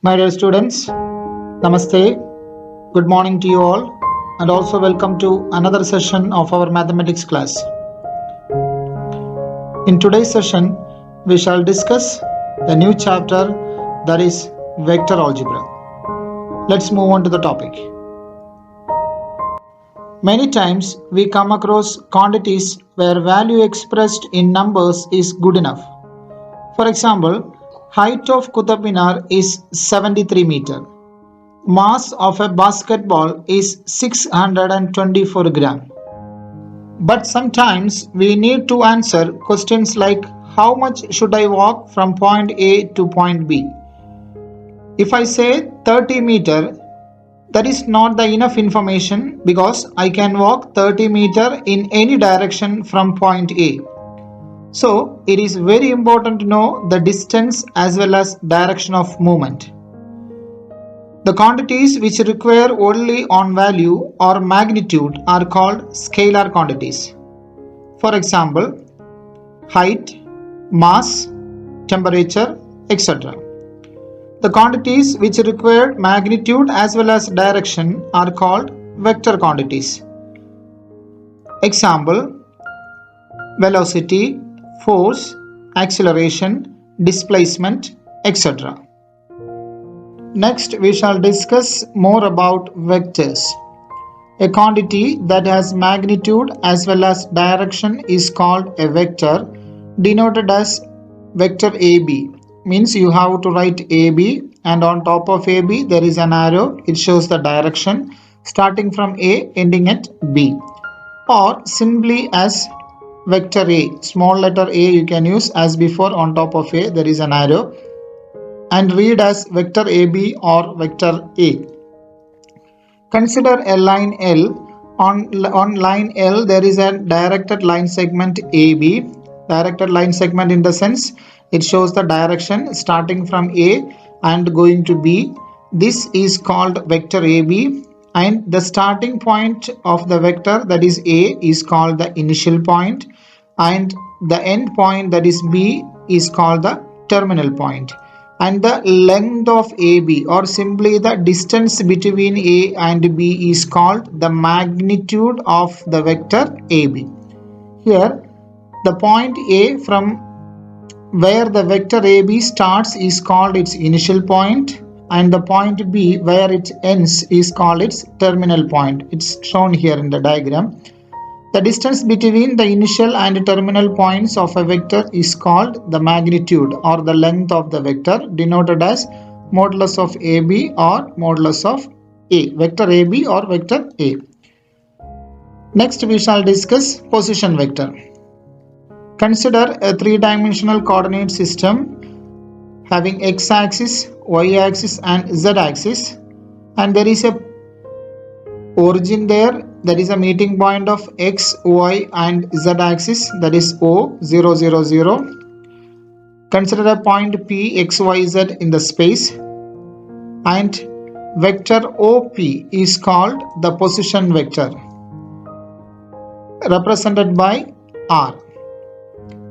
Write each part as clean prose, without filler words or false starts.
My dear students, Namaste, good morning to you all, and also welcome to another session of our mathematics class. In today's session, we shall discuss the new chapter, that is vector algebra. Let's move on to the topic. Many times we come across quantities where value expressed in numbers is good enough. For example, height of Qutub Minar is 73 meter. Mass of a basketball is 624 gram. But sometimes we need to answer questions like how much should I walk from point A to point B? If I say 30 meter, that is not the enough information because I can walk 30 meter in any direction from point A. So, it is very important to know the distance as well as direction of movement. The quantities which require only on value or magnitude are called scalar quantities. For example, height, mass, temperature, etc. The quantities which require magnitude as well as direction are called vector quantities. Example, velocity, force, acceleration, displacement, etc. Next, we shall discuss more about vectors. A quantity that has magnitude as well as direction is called a vector, denoted as vector AB. Means you have to write AB, and on top of AB there is an arrow. It shows the direction starting from A ending at B. Or simply as vector A, small letter A you can use, as before on top of A there is an arrow, and read as vector AB or vector A. Consider a line L. On line L there is a directed line segment AB. Directed line segment in the sense it shows the direction starting from A and going to B. This is called vector AB, and the starting point of the vector, that is A, is called the initial point, and the end point, that is B, is called the terminal point. And the length of AB, or simply the distance between A and B, is called the magnitude of the vector AB. Here the point A from where the vector AB starts is called its initial point, and the point B where it ends is called its terminal point. It's shown here in the diagram. The distance between the initial and terminal points of a vector is called the magnitude or the length of the vector, denoted as modulus of AB or modulus of A, vector AB or vector A. Next, we shall discuss position vector. Consider a three-dimensional coordinate system having x-axis, y-axis and z-axis, and there is a origin there, that is a meeting point of x, y and z-axis, that is O, 0, 0, 0. Consider a point P, x, y, z in the space, and vector OP is called the position vector, represented by R.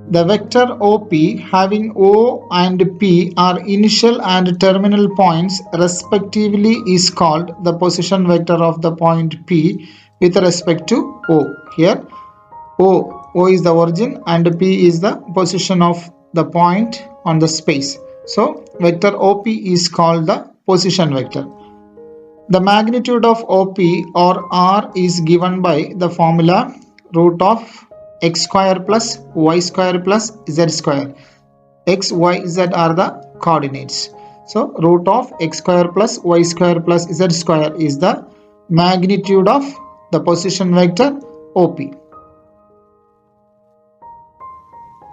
The vector OP having O and P are initial and terminal points respectively is called the position vector of the point P with respect to O. Here O is the origin and P is the position of the point on the space. So vector OP is called the position vector. The magnitude of OP or R is given by the formula root of x square plus y square plus z square. X, y, z are the coordinates. So root of x square plus y square plus z square is the magnitude of the position vector OP.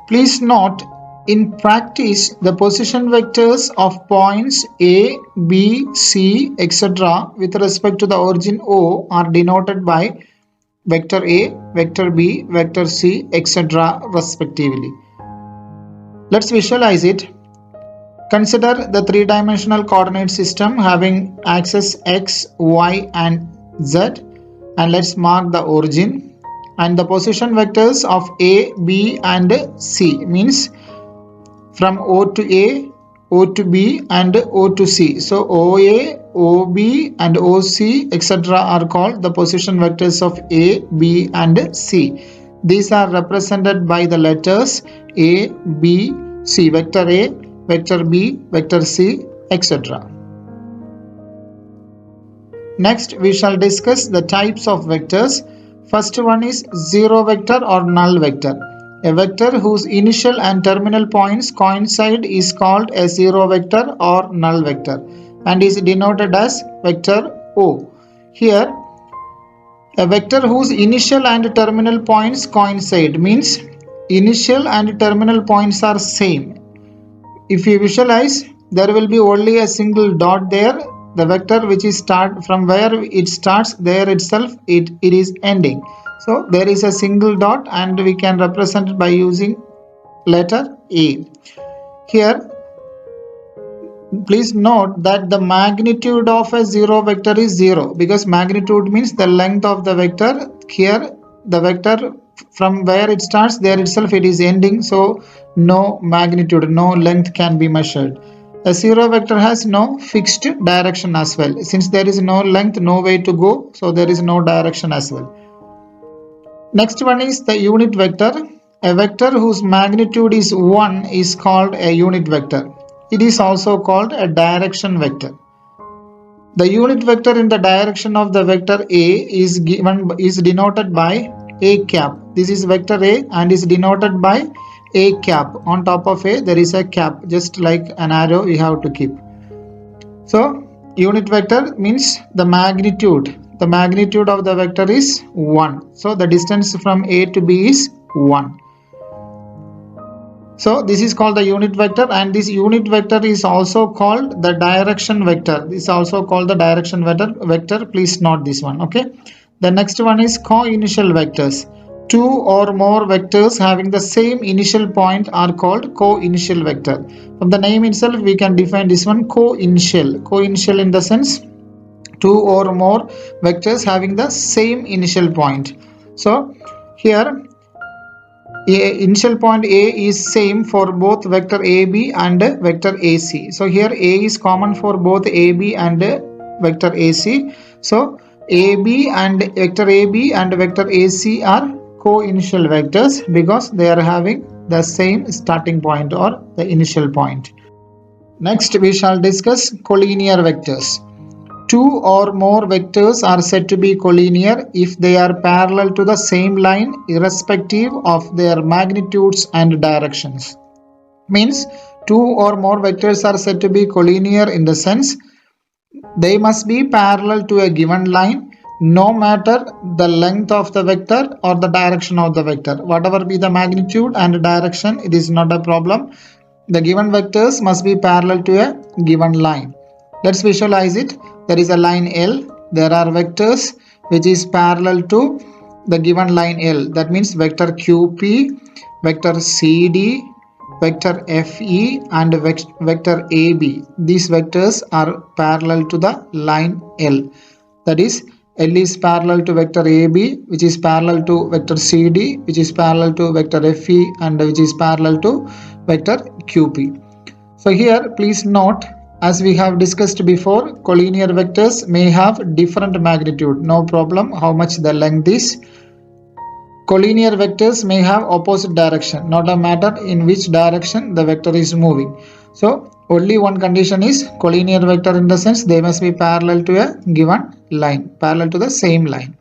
Please note, in practice the position vectors of points A, B, C, etc. with respect to the origin O are denoted by vector A, vector B, vector C, etc. respectively. Let's visualize it. Consider the three-dimensional coordinate system having axes x, y and z, and let's mark the origin. And the position vectors of A, B and C means from O to A, O to B and O to C. So OA, OB and OC etc. are called the position vectors of A, B and C. These are represented by the letters A, B, C. Vector A, vector B, vector C, etc. Next, we shall discuss the types of vectors. First one is zero vector or null vector. A vector whose initial and terminal points coincide is called a zero vector or null vector and is denoted as vector O. Here, a vector whose initial and terminal points coincide means initial and terminal points are same. If you visualize, there will be only a single dot there. The vector which is start from where it starts, there itself it is ending. So there is a single dot and we can represent it by using letter A. Here, please note that the magnitude of a zero vector is 0 because magnitude means the length of the vector. Here, the vector from where it starts, there itself it is ending. So no magnitude, no length can be measured. A zero vector has no fixed direction as well. Since there is no length, no way to go, so there is no direction as well. Next one is the unit vector. A vector whose magnitude is 1 is called a unit vector. It is also called a direction vector. The unit vector in the direction of the vector A is denoted by A cap. This is vector A and is denoted by A cap. On top of A there is a cap, just like an arrow you have to keep. So unit vector means the magnitude. The magnitude of the vector is 1. So the distance from A to B is 1. So this is called the unit vector, and this unit vector is also called the direction vector. This is also called the direction vector. Please note this one. Okay. The next one is co-initial vectors. Two or more vectors having the same initial point are called co-initial vector. From the name itself, we can define this one co-initial. Co-initial in the sense two or more vectors having the same initial point. So here initial point A is same for both vector AB and vector AC. So here A is common for both AB and vector AC. So AB and vector AB and vector AC are co-initial vectors because they are having the same starting point or the initial point. Next, we shall discuss collinear vectors. Two or more vectors are said to be collinear if they are parallel to the same line irrespective of their magnitudes and directions. Means two or more vectors are said to be collinear in the sense they must be parallel to a given line no matter the length of the vector or the direction of the vector. Whatever be the magnitude and direction, it is not a problem. The given vectors must be parallel to a given line. Let's visualize it. There is a line L. There are vectors which is parallel to the given line L. That means vector QP, vector CD, vector FE and vector AB. These vectors are parallel to the line L. That is, L is parallel to vector AB, which is parallel to vector CD, which is parallel to vector FE and which is parallel to vector QP. So here please note, as we have discussed before, collinear vectors may have different magnitude. No problem how much the length is. Collinear vectors may have opposite direction, not a matter in which direction the vector is moving. So only one condition is collinear vector in the sense they must be parallel to a given line, parallel to the same line.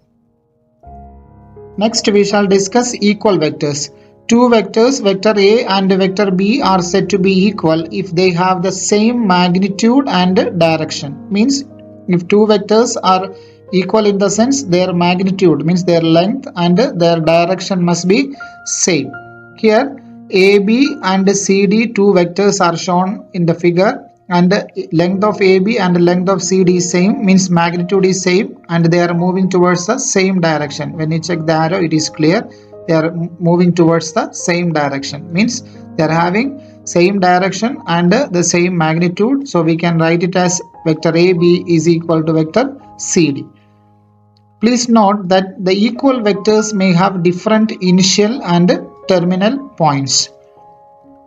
Next we shall discuss equal vectors. Two vectors, vector A and vector B, are said to be equal if they have the same magnitude and direction. Means if two vectors are equal in the sense their magnitude means their length and their direction must be same. Here AB and CD, two vectors are shown in the figure, and length of AB and length of CD is same, means magnitude is same and they are moving towards the same direction. When you check the arrow, it is clear. They are moving towards the same direction, means they are having same direction and the same magnitude. So we can write it as vector AB is equal to vector CD. Please note that the equal vectors may have different initial and terminal points.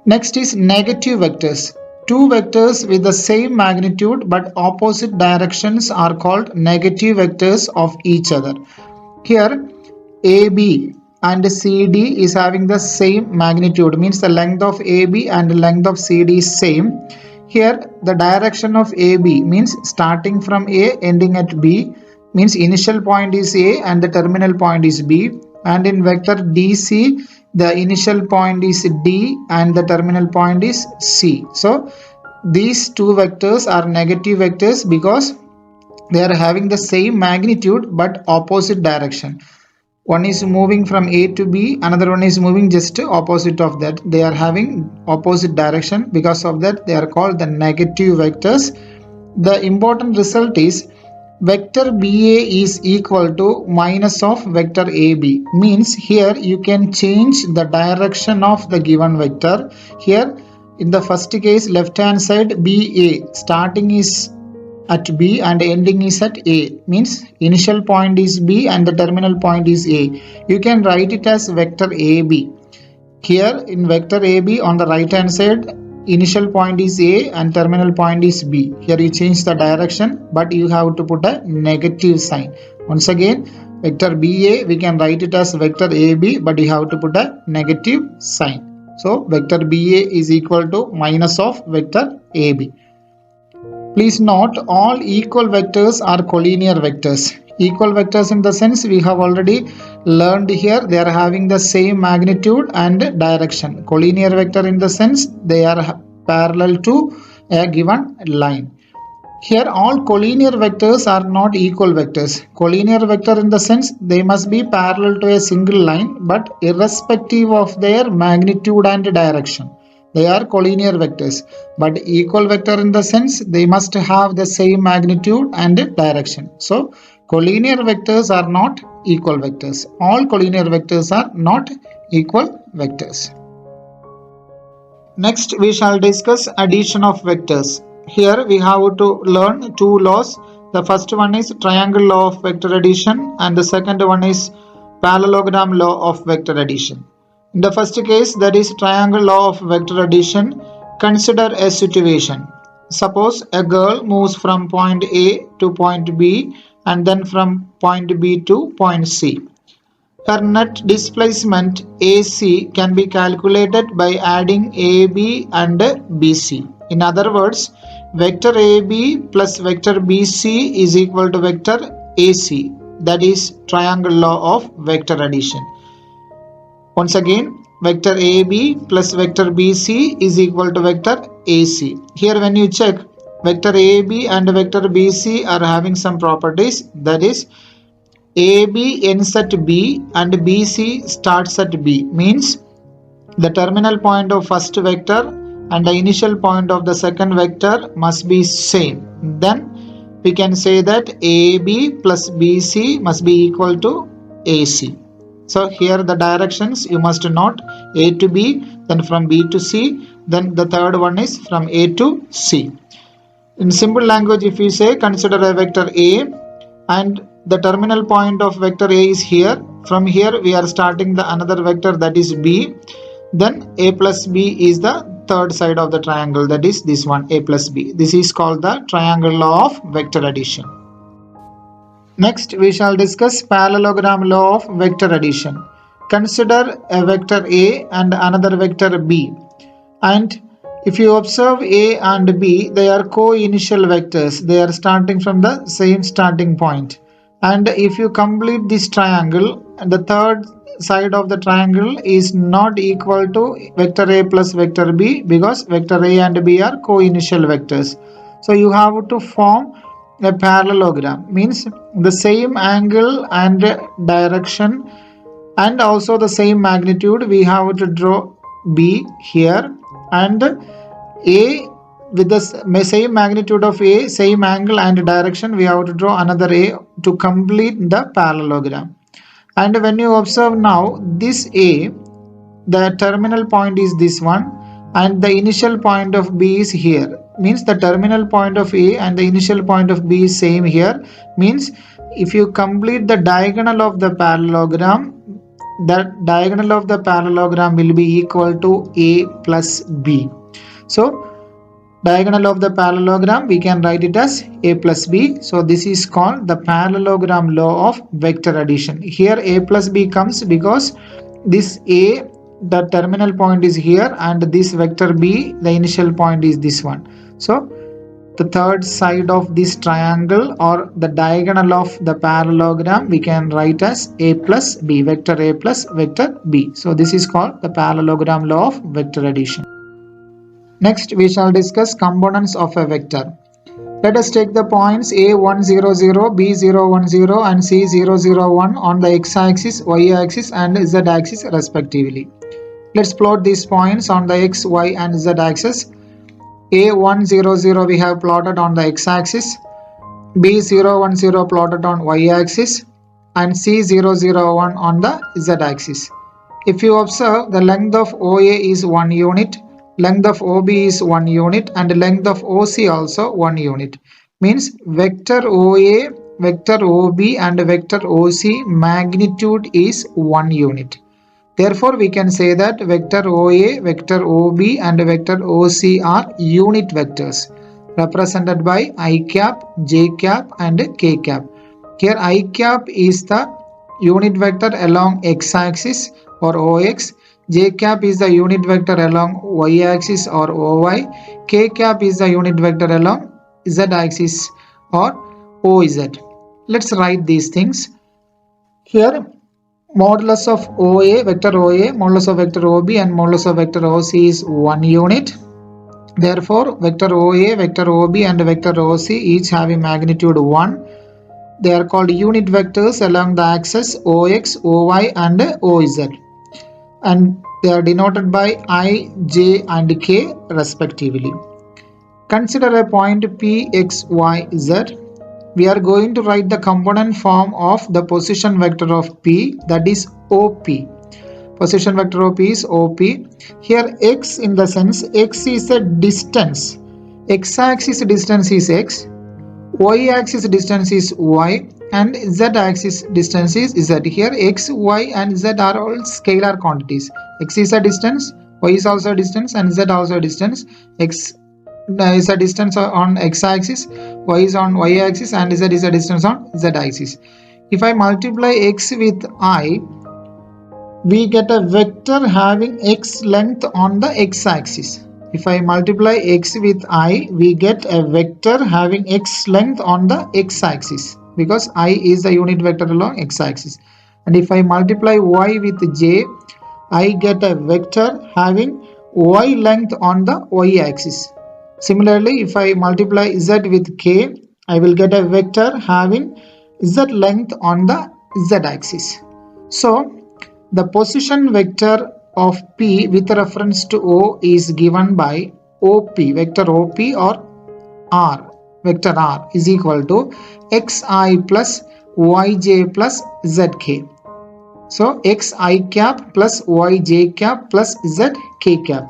Next is negative vectors. Two vectors with the same magnitude but opposite directions are called negative vectors of each other. Here AB and CD is having the same magnitude, means the length of AB and length of CD is same. Here the direction of AB means starting from A ending at B, means initial point is A and the terminal point is B, and in vector DC the initial point is D and the terminal point is C. So these two vectors are negative vectors because they are having the same magnitude but opposite direction. One is moving from A to B, another one is moving just opposite of that. They are having opposite direction. Because of that, they are called the negative vectors. The important result is vector BA is equal to minus of vector AB. Means here you can change the direction of the given vector. Here in the first case, left hand side BA, starting is at B and ending is at A, means initial point is B and the terminal point is A. You can write it as vector AB. Here in vector AB on the right hand side, initial point is A and terminal point is B. Here you change the direction, but you have to put a negative sign. Once again, vector BA we can write it as vector AB, but you have to put a negative sign. So vector BA is equal to minus of vector AB. Please note, all equal vectors are collinear vectors. Equal vectors in the sense we have already learned here, they are having the same magnitude and direction. Collinear vector in the sense they are parallel to a given line. Here all collinear vectors are not equal vectors. Collinear vector in the sense they must be parallel to a single line but irrespective of their magnitude and direction. They are collinear vectors, but equal vector in the sense they must have the same magnitude and direction. So collinear vectors are not equal vectors. All collinear vectors are not equal vectors. Next we shall discuss addition of vectors. Here we have to learn two laws. The first one is triangle law of vector addition and the second one is parallelogram law of vector addition. In the first case, that is triangle law of vector addition, consider a situation. Suppose a girl moves from point A to point B and then from point B to point C. Her net displacement AC can be calculated by adding AB and BC. In other words, vector AB plus vector BC is equal to vector AC. That is triangle law of vector addition. Once again, vector AB plus vector BC is equal to vector AC. Here when you check, vector AB and vector BC are having some properties. That is, AB ends at B and BC starts at B. Means the terminal point of first vector and the initial point of the second vector must be same. Then we can say that AB plus BC must be equal to AC. So here the directions you must note, A to B, then from B to C, then the third one is from A to C. In simple language, if you say consider a vector A and the terminal point of vector A is here. From here we are starting the another vector, that is B. Then A plus B is the third side of the triangle, that is this one, A plus B. This is called the triangle law of vector addition. Next, we shall discuss parallelogram law of vector addition. Consider a vector A and another vector B. And if you observe A and B, they are co-initial vectors. They are starting from the same starting point. And if you complete this triangle, the third side of the triangle is not equal to vector A plus vector B because vector A and B are co-initial vectors. So you have to form a parallelogram, means the same angle and direction and also the same magnitude. We have to draw B here and A with the same magnitude of A, same angle and direction. We have to draw another A to complete the parallelogram. And when you observe now, this A, the terminal point is this one and the initial point of B is here. Means the terminal point of A and the initial point of B is same here. Means if you complete the diagonal of the parallelogram, the diagonal of the parallelogram will be equal to A plus B. So Diagonal of the parallelogram, we can write it as a plus b. So this is called the parallelogram law of vector addition. Here a plus b comes because this a, the terminal point is here, and this vector b, the initial point is this one. So the third side of this triangle or the diagonal of the parallelogram we can write as a plus b, vector a plus vector b. So this is called the parallelogram law of vector addition. Next, we shall discuss components of a vector. Let us take the points a1, 0, 0, b0, 1, 0 and c0, 0, 1 on the x-axis, y-axis and z-axis respectively. Let's plot these points on the x, y and z-axis. a1, 0, 0 we have plotted on the x-axis, b0, 1, 0 plotted on y-axis and c0, 0, 1 on the z-axis. If you observe, the length of OA is 1 unit, length of OB is 1 unit and length of OC also 1 unit. Means vector OA, vector OB and vector OC magnitude is 1 unit. Therefore, we can say that vector OA, vector OB and vector OC are unit vectors represented by I cap, J cap and K cap. Here I cap is the unit vector along x-axis or OX. J cap is the unit vector along y-axis or OY. K cap is the unit vector along z-axis or OZ. Let's write these things. Here, modulus of OA, vector OA, modulus of vector OB and modulus of vector OC is 1 unit. Therefore, vector OA, vector OB and vector OC each have a magnitude 1. They are called unit vectors along the axis OX, OY and OZ. And they are denoted by I, J and K respectively. Consider a point P, X, Y, Z. We are going to write the component form of the position vector of P, that is OP. Position vector of P is OP. Here X in the sense X is a distance. X-axis distance is X, Y-axis distance is Y and Z-axis distance is Z. Here X, Y and Z are all scalar quantities. X is a distance, Y is also a distance and Z also a distance. X is a distance on x-axis, y is on y-axis and z is a distance on z-axis. If I multiply x with I, we get a vector having x length on the x-axis. If I multiply x with I, we get a vector having x length on the x-axis because I is the unit vector along x-axis. And if I multiply y with j, I get a vector having y length on the y-axis. Similarly, if I multiply z with k, I will get a vector having z length on the z-axis. So, the position vector of P with reference to O is given by OP, vector OP or R, vector R is equal to xi plus yj plus zk. So, xi cap plus yj cap plus zk cap.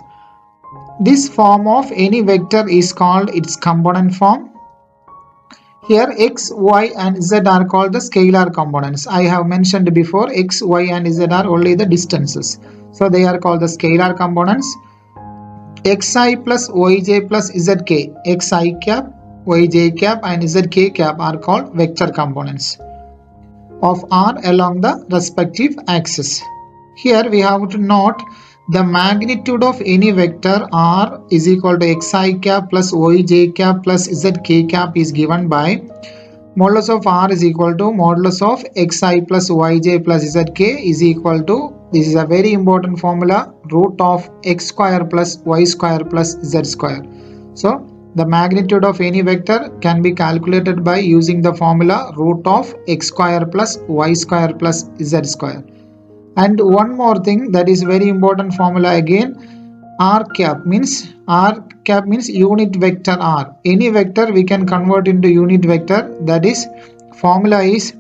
This form of any vector is called its component form. Here x, y and z are called the scalar components. I have mentioned before x, y and z are only the distances. So they are called the scalar components. xi plus yj plus zk, xi cap, yj cap and zk cap are called vector components of R along the respective axis. Here we have to note the magnitude of any vector R is equal to xi cap plus yj cap plus zk cap is given by modulus of R is equal to modulus of xi plus yj plus zk is equal to, this is a very important formula, root of x square plus y square plus z square. So the magnitude of any vector can be calculated by using the formula root of x square plus y square plus z square. And one more thing that is very important formula again, R cap means unit vector R. Any vector we can convert into unit vector, that is formula is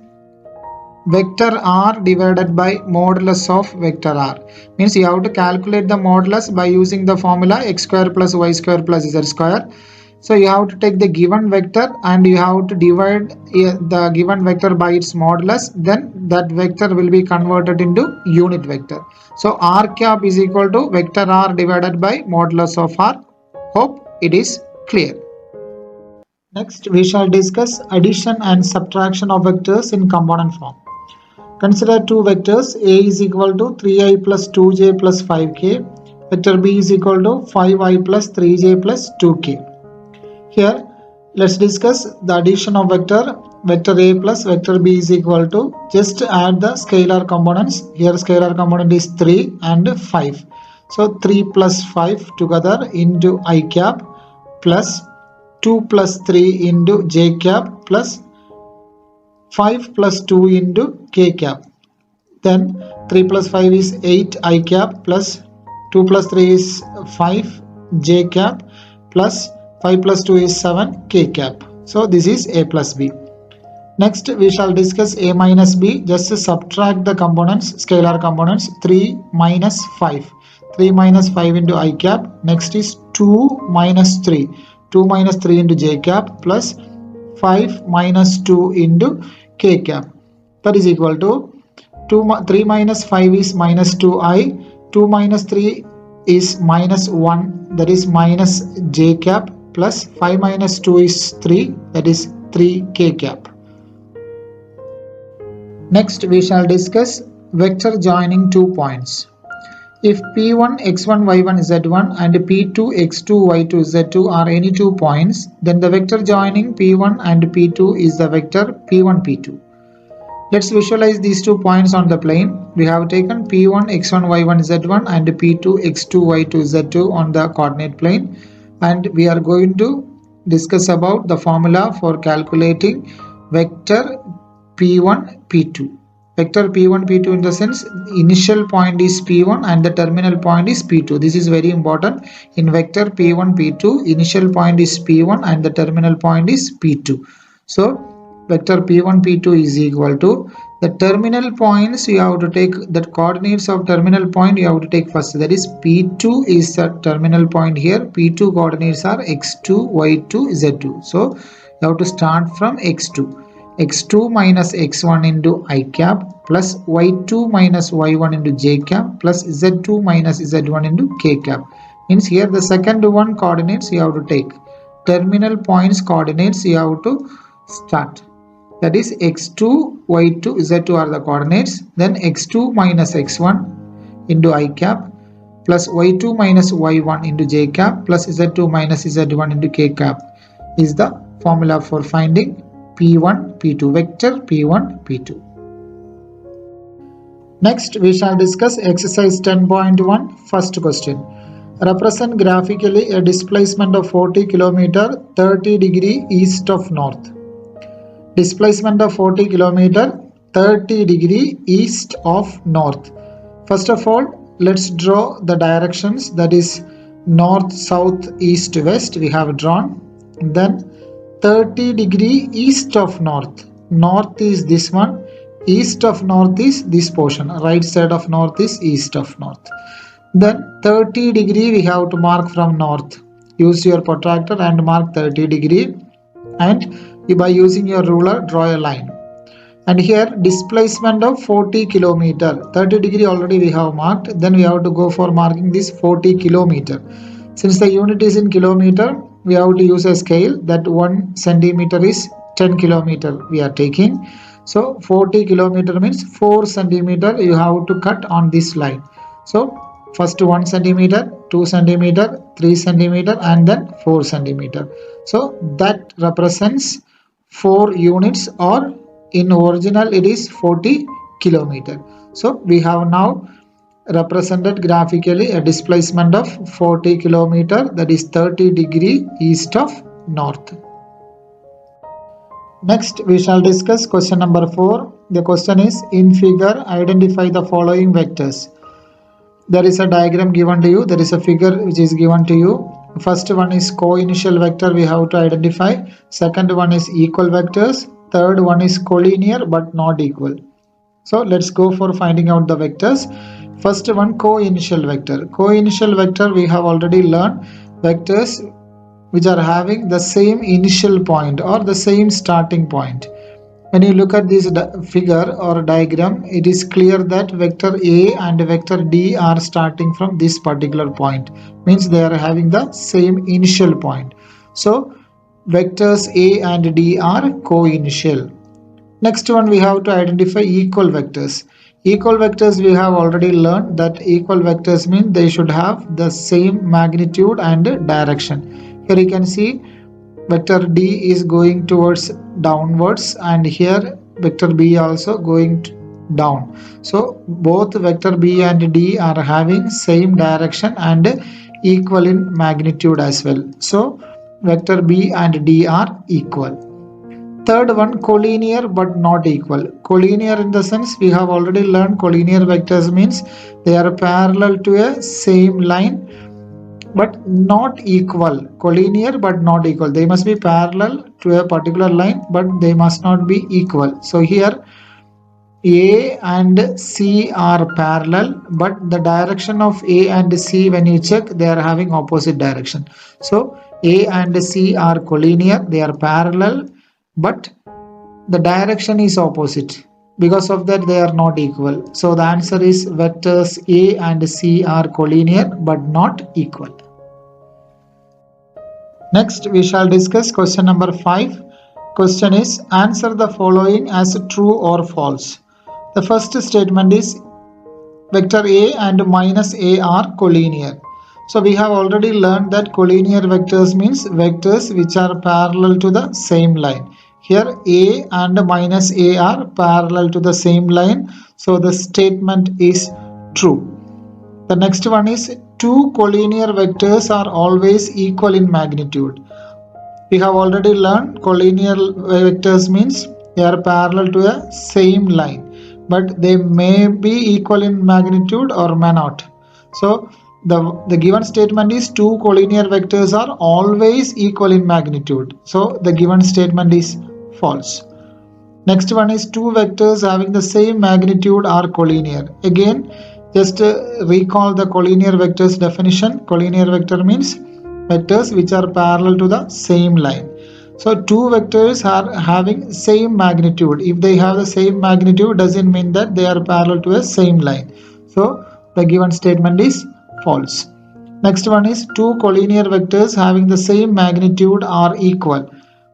vector R divided by modulus of vector R. Means you have to calculate the modulus by using the formula x square plus y square plus z square. So you have to take the given vector and you have to divide the given vector by its modulus, then that vector will be converted into unit vector. So R cap is equal to vector R divided by modulus of R. Hope it is clear. Next, we shall discuss addition and subtraction of vectors in component form. Consider two vectors. A is equal to 3i plus 2j plus 5k. Vector B is equal to 5i plus 3j plus 2k. Here, let's discuss the addition of vector A plus vector B is equal to, just add the scalar components. Here scalar component is 3 and 5. So 3 plus 5 together into I cap plus 2 plus 3 into j cap plus 5 plus 2 into k cap. Then 3 plus 5 is 8 I cap plus 2 plus 3 is 5 j cap plus 5 plus 2 is 7 k cap. So this is A plus B. Next we shall discuss A minus B. Just subtract the components, scalar components. 3 minus 5. 3 minus 5 into I cap. Next is 2 minus 3. 2 minus 3 into j cap plus 5 minus 2 into k cap. That is equal to 3 minus 5 is minus 2i. 2 minus 3 is minus 1, that is minus j cap, plus 5 minus 2 is 3, that is 3k cap. Next we shall discuss vector joining 2 points. If P1 x1 y1 z1 and P2 x2 y2 z2 are any 2 points, then the vector joining P1 and P2 is the vector P1 P2. Let's visualize these 2 points on the plane. We have taken P1 x1 y1 z1 and P2 x2 y2 z2 on the coordinate plane, and we are going to discuss about the formula for calculating vector P1 P2. Vector P1 P2 in the sense initial point is P1 and the terminal point is P2. This is very important. In vector P1 P2, initial point is P1 and the terminal point is P2. So vector P1 P2 is equal to the terminal points. You have to take the coordinates of terminal point, you have to take first, that is P2 is the terminal point here. P2 coordinates are x2 y2 z2. So you have to start from x2 minus x1 into I cap plus y2 minus y1 into j cap plus z2 minus z1 into k cap. Means here the second one coordinates you have to take. Terminal points coordinates you have to start. That is x2, y2, z2 are the coordinates. Then x2 minus x1 into I cap plus y2 minus y1 into j cap plus z2 minus z1 into k cap is the formula for finding P1 P2, vector P1 P2. Next we shall discuss exercise 10.1. First question. Represent graphically a displacement of 40 km 30 degree east of north. Displacement of 40 km 30 degree east of north. First of all, let's draw the directions, that is north, south, east, west we have drawn. Then 30 degree east of north. North is this one, east of north is this portion, right side of north is east of north. Then 30 degree we have to mark from north. Use your protractor and mark 30 degree, and by using your ruler draw a line. And here displacement of 40 km, 30 degree already we have marked, then we have to go for marking this 40 km. Since the unit is in kilometer, we have to use a scale, that 1 centimeter is 10 km we are taking. So 40 km means 4 centimeter you have to cut on this line. So first 1 centimeter, 2 centimeter, 3 centimeter and then 4 centimeter. So that represents 4 units, or in original it is 40 km. So we have now represented graphically a displacement of 40 km, that is 30 degree east of north. Next we shall discuss question number 4. The question is, in figure identify the following vectors. There is a diagram given to you, there is a figure which is given to you. First one is co-initial vector we have to identify. Second one is equal vectors. Third one is collinear but not equal. So let's go for finding out the vectors. First one, co-initial vector. Co-initial vector we have already learned, vectors which are having the same initial point or the same starting point. When you look at this figure or diagram, it is clear that vector A and vector D are starting from this particular point. Means they are having the same initial point. So vectors A and D are co-initial. Next one, we have to identify equal vectors. Equal vectors, we have already learned that equal vectors mean they should have the same magnitude and direction. Here you can see vector D is going towards downwards, and here vector B also going down. So both vector B and D are having same direction and equal in magnitude as well. So vector B and D are equal. Third one, collinear but not equal. Collinear in the sense we have already learned collinear vectors means they are parallel to a same line but not equal. Collinear but not equal. They must be parallel to a particular line but they must not be equal. So here A and C are parallel, but the direction of A and C, when you check, they are having opposite direction. So A and C are collinear, they are parallel, but the direction is opposite. Because of that, they are not equal. So the answer is vectors A and C are collinear but not equal. Next, we shall discuss question number 5. Question is, answer the following as true or false. The first statement is vector A and minus A are collinear. So we have already learned that collinear vectors means vectors which are parallel to the same line. Here A and minus A are parallel to the same line. So the statement is true. The next one is two collinear vectors are always equal in magnitude. We have already learned collinear vectors means they are parallel to a same line, but they may be equal in magnitude or may not. So the given statement is two collinear vectors are always equal in magnitude. So the given statement is false. Next one is two vectors having the same magnitude are collinear. Again, just recall the collinear vectors definition. Collinear vector means vectors which are parallel to the same line. So two vectors are having same magnitude. If they have the same magnitude, doesn't mean that they are parallel to a same line. So the given statement is false. Next one is two collinear vectors having the same magnitude are equal.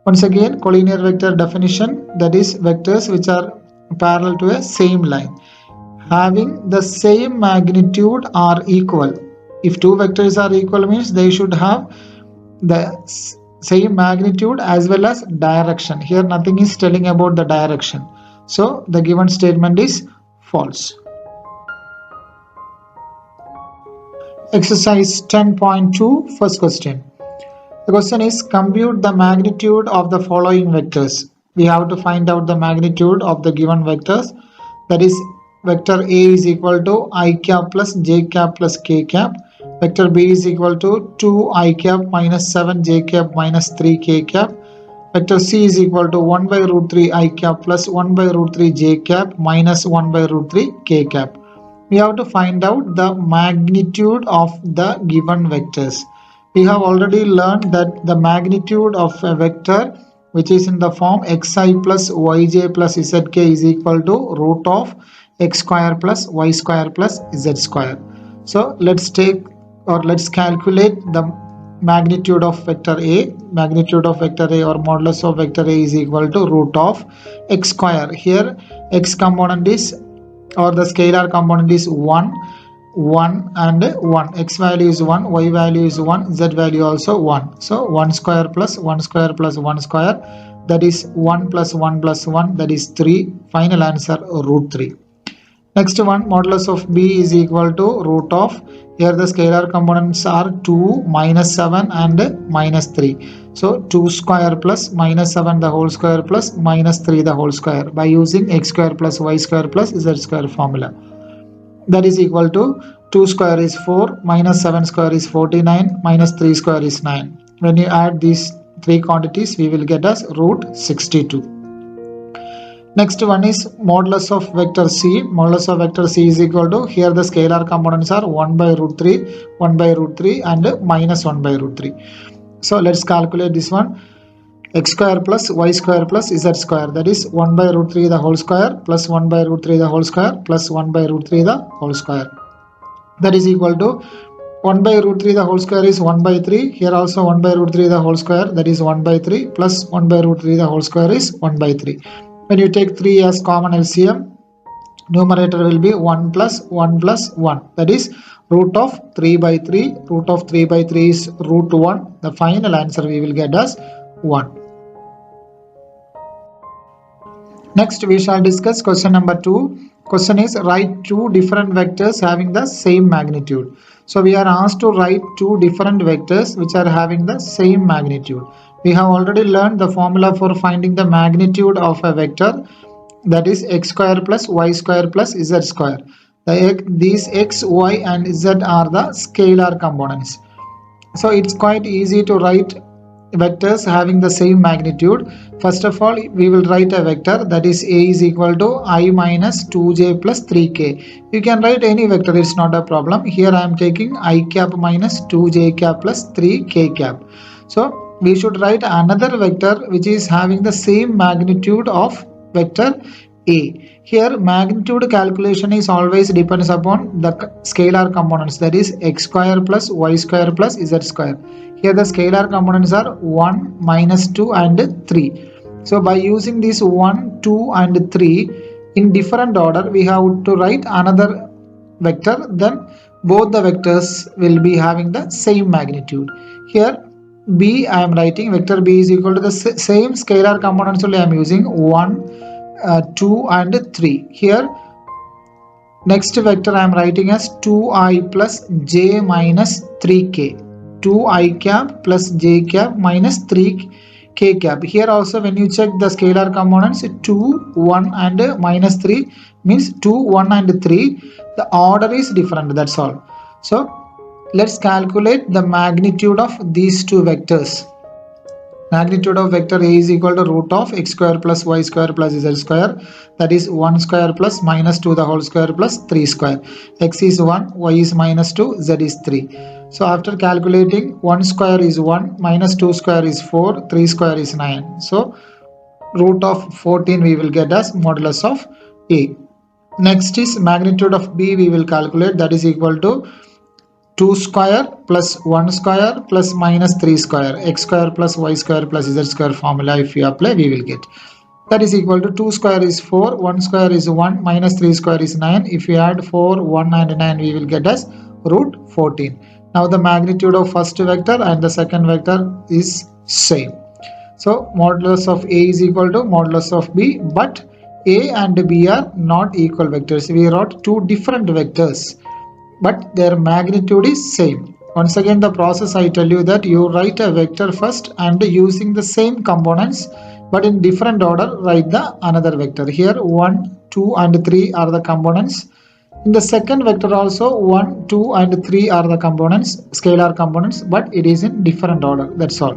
Once again, collinear vector definition, that is vectors which are parallel to a same line. Having the same magnitude are equal. If two vectors are equal means they should have the same magnitude as well as direction. Here nothing is telling about the direction. So the given statement is false. Exercise 10.2, first question. The question is, compute the magnitude of the following vectors. We have to find out the magnitude of the given vectors. That is, vector A is equal to I cap plus j cap plus k cap. Vector B is equal to 2 I cap minus 7 j cap minus 3 k cap. Vector C is equal to 1 by root 3 I cap plus 1 by root 3 j cap minus 1 by root 3 k cap. We have to find out the magnitude of the given vectors. We have already learned that the magnitude of a vector which is in the form xi plus yj plus zk is equal to root of x square plus y square plus z square. So let's calculate the magnitude of vector A. Magnitude of vector A or modulus of vector A is equal to root of x square. Here x component is, or the scalar component is 1 and 1. X value is 1, y value is 1, z value also 1. So 1 square plus 1 square plus 1 square, that is 1 plus 1 plus 1, that is 3. Final answer root 3. Next one, modulus of B is equal to root of, here the scalar components are 2, minus 7 and minus 3. So 2 square plus minus 7 the whole square plus minus 3 the whole square by using x square plus y square plus z square formula. That is equal to 2 square is 4, minus 7 square is 49, minus 3 square is 9. When you add these three quantities, we will get as root 62. Next one is modulus of vector C. Modulus of vector C is equal to, here the scalar components are 1 by root 3, 1 by root 3 and minus 1 by root 3. So let's calculate this one. X square plus y square plus z square, that is 1 by root 3 the whole square plus 1 by root 3 the whole square plus 1 by root 3 the whole square. That is equal to 1 by root 3 the whole square is 1 by 3. Here also 1 by root 3 the whole square, that is 1 by 3, plus 1 by root 3 the whole square is 1 by 3. When you take 3 as common LCM, numerator will be 1 plus 1 plus 1. That is root of 3 by 3. Root of 3 by 3 is root 1. The final answer we will get as 1. Next we shall discuss question number 2. Question is write two different vectors having the same magnitude. So we are asked to write two different vectors which are having the same magnitude. We have already learned the formula for finding the magnitude of a vector, that is x square plus y square plus z square. These x, y and z are the scalar components. So it's quite easy to write vectors having the same magnitude. First of all, we will write a vector, that is a is equal to I minus 2j plus 3k. You can write any vector, it's not a problem. Here I am taking I cap minus 2j cap plus 3k cap. So we should write another vector which is having the same magnitude of vector a. Here magnitude calculation is always depends upon the scalar components, that is x square plus y square plus z square. Here the scalar components are 1, minus 2 and 3. So by using this 1, 2 and 3 in different order, we have to write another vector, then both the vectors will be having the same magnitude. Here b I am writing vector b is equal to the same scalar components only I am using 1, 2 and 3. Here next vector I am writing as 2i plus j minus 3k. 2i cap plus j cap minus 3k cap. Here also when you check the scalar components 2, 1 and minus 3 means 2, 1 and 3. The order is different, that's all. So let's calculate the magnitude of these two vectors. Magnitude of vector a is equal to root of x square plus y square plus z square, that is 1 square plus minus 2 the whole square plus 3 square. X is 1, y is minus 2, z is 3. So after calculating, 1 square is 1, minus 2 square is 4, 3 square is 9. So root of 14 we will get as modulus of a. Next is magnitude of b we will calculate, that is equal to 2 square plus 1 square plus minus 3 square. X square plus y square plus z square formula if you apply we will get. That is equal to 2 square is 4, 1 square is 1, minus 3 square is 9. If you add 4, 1 and 9 we will get as root 14. Now the magnitude of first vector and the second vector is same. So modulus of a is equal to modulus of b, but a and b are not equal vectors. We wrote two different vectors, but their magnitude is same. Once again the process I tell you that you write a vector first and using the same components but in different order write the another vector. Here 1, 2 and 3 are the components. In the second vector also 1, 2 and 3 are the components, scalar components, but it is in different order, that's all.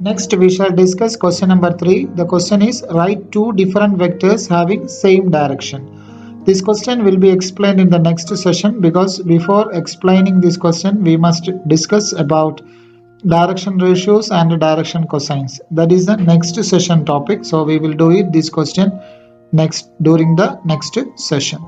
Next we shall discuss question number 3. The question is write two different vectors having same direction. This question will be explained in the next session, because before explaining this question we must discuss about direction ratios and direction cosines. That is the next session topic. So we will do it this question next during the next session.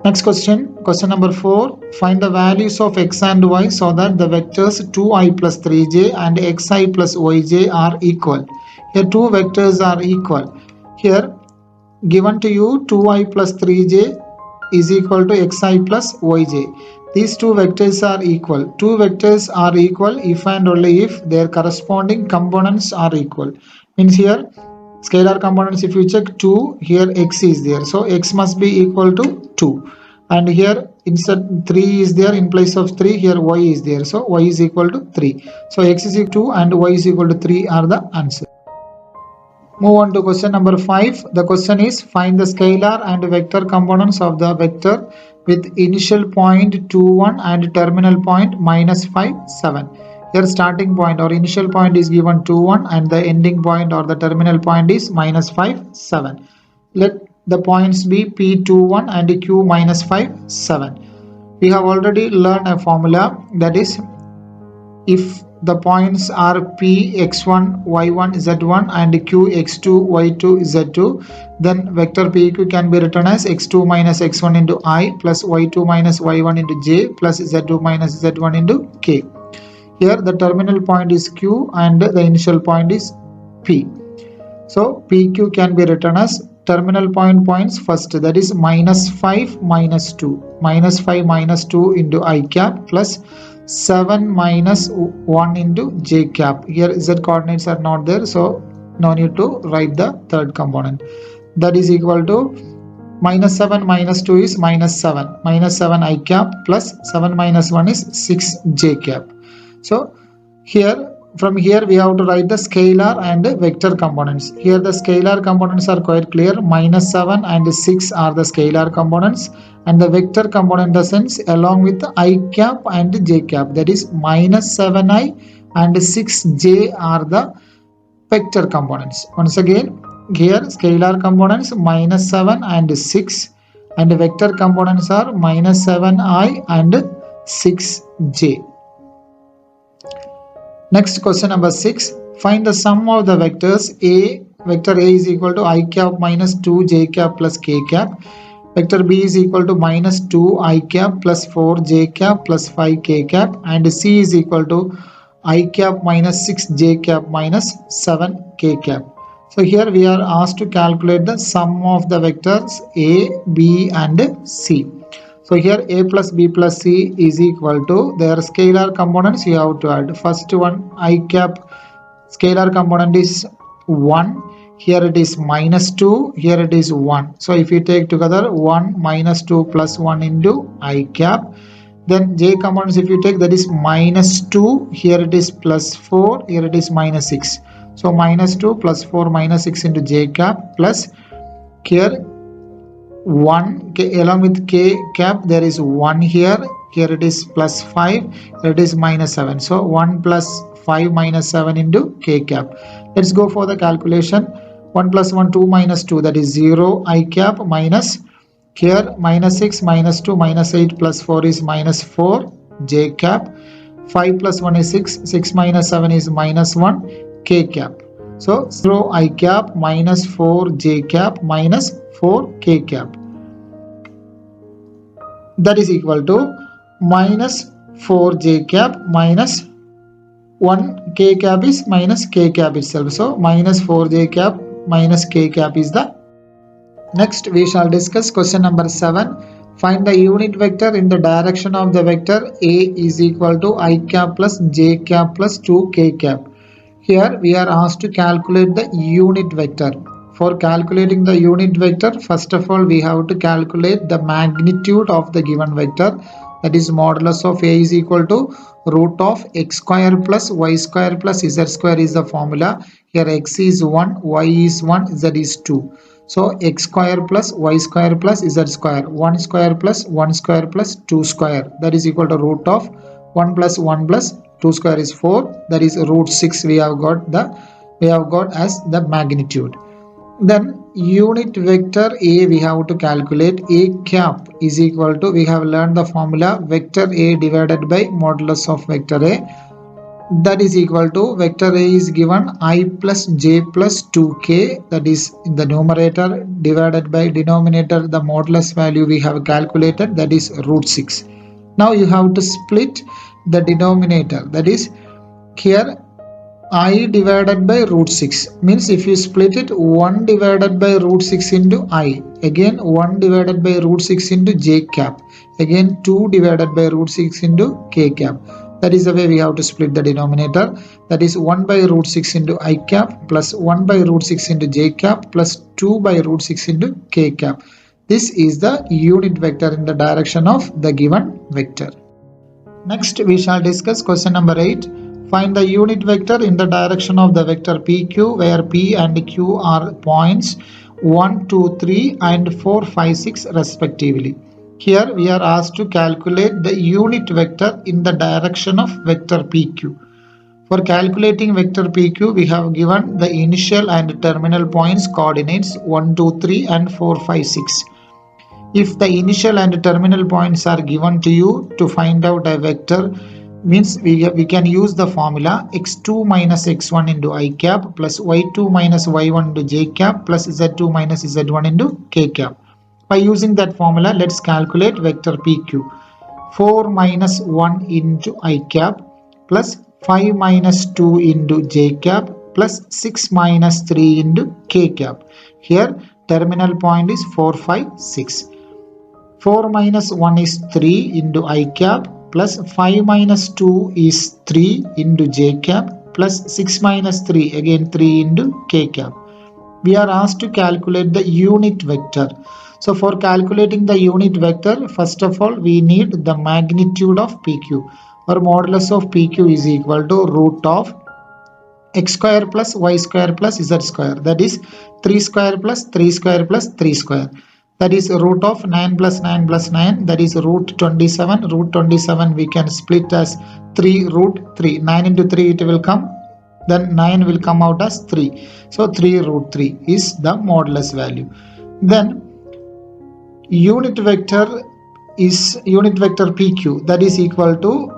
Next question, question number 4. Find the values of x and y so that the vectors 2i plus 3j and xi plus yj are equal. Here two vectors are equal. Here given to you 2i plus 3j is equal to xi plus yj. These two vectors are equal. Two vectors are equal if and only if their corresponding components are equal. Means here scalar components, if you check 2, here x is there, so x must be equal to 2, and here instead 3 is there, in place of 3 here y is there, so y is equal to 3. So x is equal to 2 and y is equal to 3 are the answer. Move on to question number 5. The question is find the scalar and vector components of the vector with initial point 2, 1 and terminal point minus 5, 7. Here starting point or initial point is given 2, 1 and the ending point or the terminal point is minus 5, 7. Let the points be P21 and Q minus 5, 7. We have already learned a formula, that is if the points are P x1, y1, z1 and Q x2, y2, z2. Then vector PQ can be written as x2 minus x1 into I plus y2 minus y1 into j plus z2 minus z1 into k. Here the terminal point is Q and the initial point is P. So PQ can be written as terminal points first, that is minus 5 minus 2. Minus 5 minus 2 into I cap plus 7 minus 1 into j cap. Here z coordinates are not there, so no need to write the third component. That is equal to minus 7 minus 2 is minus 7. Minus 7 I cap plus 7 minus 1 is 6 j cap. So from here we have to write the scalar and vector components. Here the scalar components are quite clear. Minus 7 and 6 are the scalar components, and the vector component in the sense along with the I cap and j cap, that is minus 7i and 6j are the vector components. Once again, here scalar components minus 7 and 6 and vector components are minus 7i and 6j. Next, question number 6. Find the sum of the vectors A. Vector A is equal to I cap minus 2 j cap plus k cap. Vector B is equal to minus 2 I cap plus 4 j cap plus 5 k cap. And C is equal to I cap minus 6 j cap minus 7 k cap. So here we are asked to calculate the sum of the vectors A, B and C. So here A plus B plus C is equal to their scalar components you have to add. First one I cap scalar component is 1. Here it is minus 2. Here it is 1. So if you take together 1 minus 2 plus 1 into I cap. Then J components if you take, that is minus 2. Here it is plus 4. Here it is minus 6. So minus 2 plus 4 minus 6 into j cap plus here 1 along with k cap, there is 1 here. Here it is plus 5. Here it is minus 7. So 1 plus 5 minus 7 into k cap. Let's go for the calculation. 1 plus 1 2 minus 2, that is 0 I cap minus here minus 6 minus 2 minus 8 plus 4 is minus 4 j cap. 5 plus 1 is 6. 6 minus 7 is minus 1 k cap. So 0 I cap minus 4 j cap minus 4 k cap. That is equal to minus 4 j cap minus 1 k cap is minus k cap itself. So minus 4 j cap minus k cap is the. Next we shall discuss question number 7. Find the unit vector in the direction of the vector A is equal to I cap plus j cap plus 2 k cap. Here we are asked to calculate the unit vector. For calculating the unit vector, first of all we have to calculate the magnitude of the given vector, that is modulus of A is equal to root of x square plus y square plus z square is the formula. Here x is 1, y is 1, z is 2. So x square plus y square plus z square, 1 square plus 1 square plus 2 square, that is equal to root of 1 plus 1 plus 2 square is 4, that is root 6 we have got as the magnitude. Then unit vector A we have to calculate. A cap is equal to, we have learned the formula, vector A divided by modulus of vector A, that is equal to vector A is given I plus j plus 2k, that is in the numerator, divided by denominator the modulus value we have calculated, that is root 6. Now you have to split the denominator, that is here I divided by root 6, means if you split it 1 divided by root 6 into I, again 1 divided by root 6 into j cap, again 2 divided by root 6 into k cap. That is the way we have to split the denominator, that is 1 by root 6 into I cap plus 1 by root 6 into j cap plus 2 by root 6 into k cap. This is the unit vector in the direction of the given vector. Next we shall discuss question number 8. Find the unit vector in the direction of the vector PQ, where P and Q are points 1, 2, 3 and 4, 5, 6 respectively. Here we are asked to calculate the unit vector in the direction of vector PQ. For calculating vector PQ, we have given the initial and terminal points coordinates 1, 2, 3 and 4, 5, 6. If the initial and terminal points are given to you to find out a vector means we can use the formula x2 minus x1 into I cap plus y2 minus y1 into j cap plus z2 minus z1 into k cap. By using that formula, let's calculate vector pq. 4 minus 1 into I cap plus 5 minus 2 into j cap plus 6 minus 3 into k cap. Here terminal point is 4, 5, 6. 4 minus 1 is 3 into I cap plus 5 minus 2 is 3 into j cap plus 6 minus 3 again 3 into k cap. We are asked to calculate the unit vector. So for calculating the unit vector, first of all we need the magnitude of PQ, or modulus of PQ is equal to root of x square plus y square plus z square, that is 3 square plus 3 square plus 3 square, that is root of 9 plus 9 plus 9, that is root 27. Root 27 we can split as 3 root 3. 9 into 3 it will come, then 9 will come out as 3. So 3 root 3 is the modulus value. Then unit vector PQ, that is equal to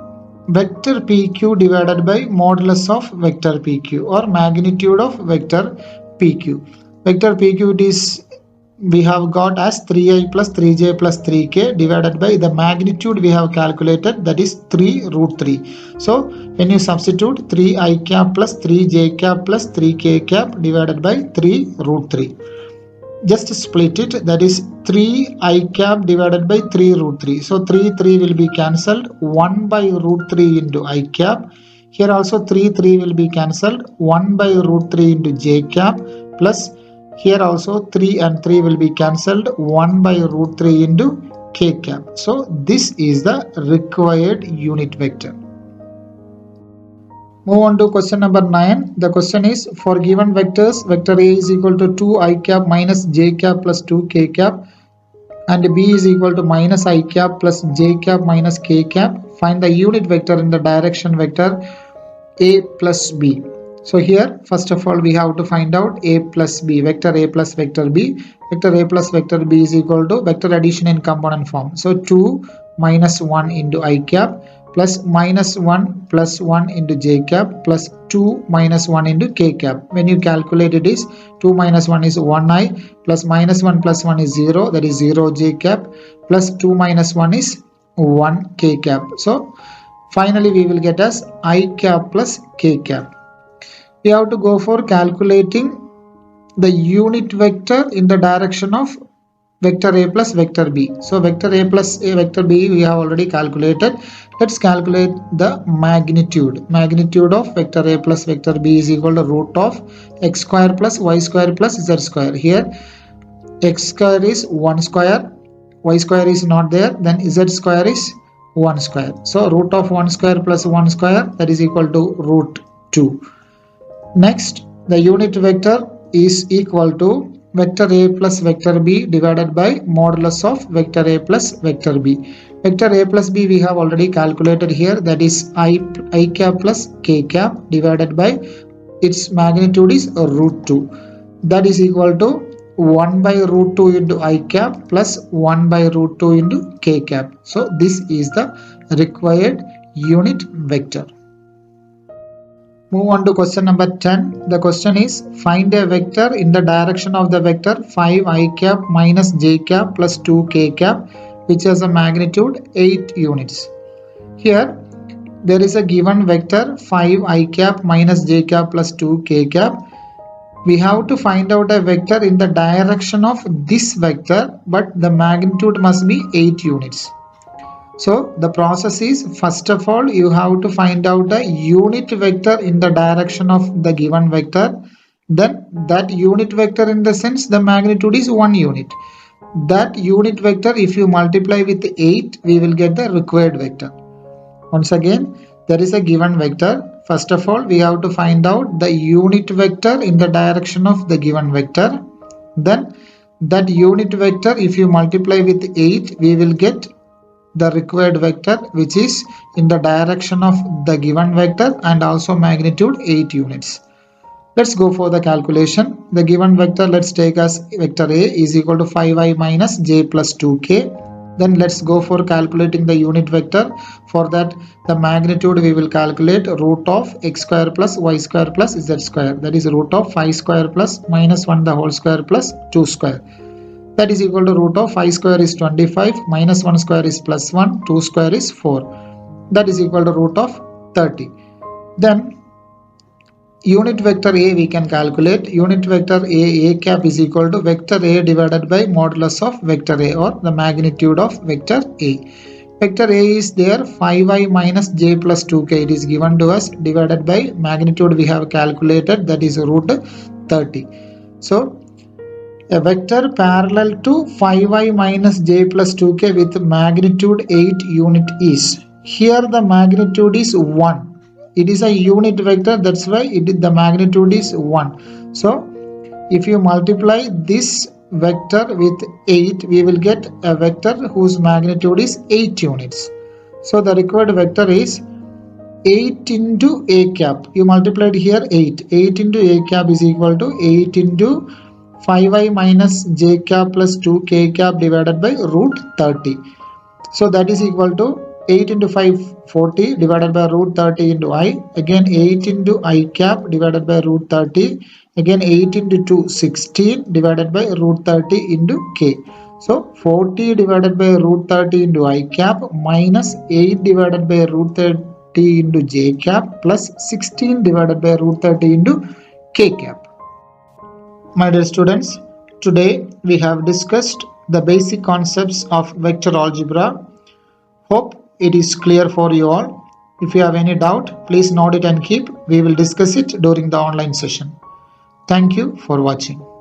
vector PQ divided by modulus of vector PQ, or magnitude of vector PQ. Vector PQ it is, we have got as 3i plus 3j plus 3k divided by the magnitude we have calculated, that is 3 root 3. So when you substitute 3i cap plus 3j cap plus 3k cap divided by 3 root 3, just split it, that is 3 I cap divided by 3 root 3. So 3 will be cancelled, 1 by root 3 into I cap. Here also 3 will be cancelled, 1 by root 3 into j cap, plus here also 3 and 3 will be cancelled, 1 by root 3 into k cap. So this is the required unit vector. Move on to question number 9. The question is, for given vectors, vector A is equal to 2 I cap minus j cap plus 2 k cap, and B is equal to minus I cap plus j cap minus k cap. Find the unit vector in the direction vector A plus B. So here first of all we have to find out A plus B, vector A plus vector B. Vector A plus vector B is equal to vector addition in component form. So 2 minus 1 into I cap plus minus 1 plus 1 into j cap plus 2 minus 1 into k cap. When you calculate it is 2 minus 1 is 1i plus minus 1 plus 1 is 0, that is 0 j cap plus 2 minus 1 is 1 k cap. So finally we will get as I cap plus k cap. We have to go for calculating the unit vector in the direction of vector A plus vector B. So vector A plus vector B we have already calculated. Let's calculate the magnitude. Magnitude of vector A plus vector B is equal to root of x square plus y square plus z square. Here x square is 1 square, y square is not there, then z square is 1 square. So root of 1 square plus 1 square, that is equal to root 2. Next, the unit vector is equal to vector A plus vector B divided by modulus of vector A plus vector B. Vector A plus B we have already calculated here, that is I cap plus k cap divided by its magnitude is root 2. That is equal to 1 by root 2 into I cap plus 1 by root 2 into k cap. So this is the required unit vector. Move on to question number 10. The question is, find a vector in the direction of the vector 5 I cap minus j cap plus 2 k cap, which has a magnitude 8 units. Here there is a given vector 5 I cap minus j cap plus 2 k cap. We have to find out a vector in the direction of this vector, but the magnitude must be 8 units. So the process is, first of all you have to find out a unit vector in the direction of the given vector. Then that unit vector, in the sense the magnitude is 1 unit. That unit vector, if you multiply with 8, we will get the required vector. Once again, there is a given vector. First of all we have to find out the unit vector in the direction of the given vector. Then that unit vector, if you multiply with 8, we will get the required vector, which is in the direction of the given vector and also magnitude 8 units. Let's go for the calculation. The given vector, let's take as vector A is equal to 5i minus j plus 2k Then let's go for calculating the unit vector. For that, the magnitude we will calculate root of x square plus y square plus z square. That is root of 5 square plus minus 1 the whole square plus 2 square. That is equal to root of 5 square is 25, minus 1 square is plus 1, 2 square is 4. That is equal to root of 30. Then unit vector A we can calculate. Unit vector A cap is equal to vector A divided by modulus of vector A, or the magnitude of vector A. Vector A is there 5i minus j plus 2k. It is given to us, divided by magnitude we have calculated, that is root 30. So a vector parallel to 5i minus j plus 2k with magnitude 8 unit is. Here the magnitude is 1. It is a unit vector, that's why the magnitude is 1. So if you multiply this vector with 8, we will get a vector whose magnitude is 8 units. So the required vector is 8 into a cap. You multiplied here 8. 8 into a cap is equal to 8 into 5i minus j cap plus 2k cap divided by root 30. So that is equal to 8 into 5, 40 divided by root 30 into I. Again 8 into I cap divided by root 30. Again 8 into 2, 16 divided by root 30 into k. So 40 divided by root 30 into I cap minus 8 divided by root 30 into j cap plus 16 divided by root 30 into k cap. My dear students, today we have discussed the basic concepts of vector algebra. Hope it is clear for you all. If you have any doubt, please note it and keep. We will discuss it during the online session. Thank you for watching.